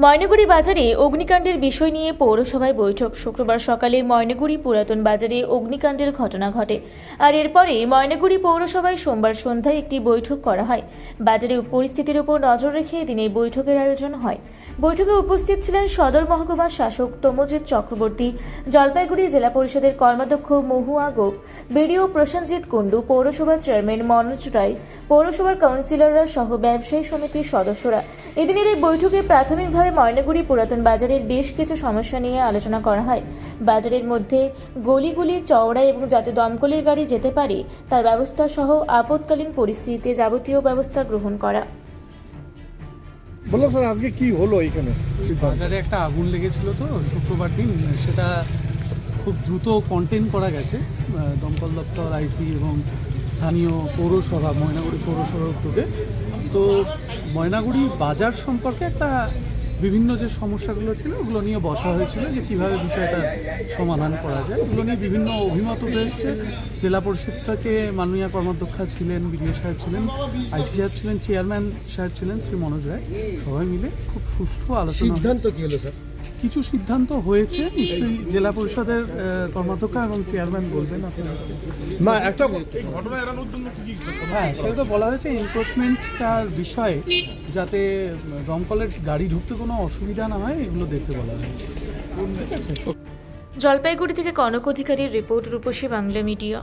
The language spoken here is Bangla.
ময়নাগুড়ি বাজারে অগ্নিকাণ্ডের বিষয় নিয়ে পৌরসভায় বৈঠক। শুক্রবার সকালে ময়নাগুড়ি পুরাতন বাজারে অগ্নিকাণ্ডের ঘটনা ঘটে, আর এরপরে ময়নাগুড়ি পৌরসভায় সোমবার সন্ধ্যায় একটি বৈঠক করা হয়। বাজারের পরিস্থিতির উপর নজর রেখে এদিন এই বৈঠকের আয়োজন হয়। বৈঠকে উপস্থিত ছিলেন সদর মহকুমার শাসক তমজিৎ চক্রবর্তী, জলপাইগুড়ি জেলা পরিষদের কর্মাধ্যক্ষ মহুয়া গোপ, বিডিও প্রসেনজিৎ কুণ্ডু, পৌরসভার চেয়ারম্যান মনোজ রায়, পৌরসভার কাউন্সিলররা সহ ব্যবসায়ী সমিতির সদস্যরা। এদিনের এই বৈঠকে প্রাথমিকভাবে ময়নাগুড়ি পুরাতন বাজারের বেশ কিছু সমস্যা নিয়ে আলোচনা করা হয়। বাজারের মধ্যে গলিগুলি চওড়া এবং যাতে দমকলের গাড়ি যেতে পারে তার ব্যবস্থা সহ আপৎকালীন পরিস্থিতিতে যাবতীয় ব্যবস্থা গ্রহণ করা। বললাম স্যার, আজকে কি হলো এখানে? বাজারে একটা আগুন লেগেছিল তো শুক্রবার দিন, সেটা খুব দ্রুত কন্টেইন করা গেছে দমকল দপ্তর, আইসি এবং স্থানীয় পৌরসভা, ময়নাগুড়ি পৌরসভার উদ্যোগে। তো ময়নাগুড়ি বাজার সম্পর্কে একটা বিভিন্ন যে সমস্যাগুলো ছিল ওগুলো নিয়ে বসা হয়েছিল, যে কীভাবে বিষয়টা সমাধান করা যায়। ওগুলো নিয়ে বিভিন্ন অভিমত উঠে এসছে। জেলা পরিষদ থেকে মাননীয় কর্মাধ্যক্ষা ছিলেন, বিডিও সাহেব ছিলেন, আইসি সাহেব ছিলেন, চেয়ারম্যান সাহেব ছিলেন শ্রী মনোজ রায়, সবাই মিলে খুব সুষ্ঠু আলোচনা। সিদ্ধান্ত কি হলো স্যার? কিছু সিদ্ধান্ত হয়েছে, নিশ্চয়ই জেলা পরিষদের কর্মাধ্যক্ষা এবং চেয়ারম্যান বলবেন আপনাদেরকে। না, একটা ঘটনা এড়ানোর জন্য কি? হ্যাঁ, সেটা বলা হয়েছে এনক্রোচমেন্টটার বিষয়ে, যাতে দমকলের গাড়ি ঢুকতে কোনো অসুবিধা না হয়, এগুলো দেখতে বলা হয়েছে। ঠিক আছে। জলপাইগুড়ি থেকে কনক অধিকারীর রিপোর্ট, রূপসী বাংলা মিডিয়া।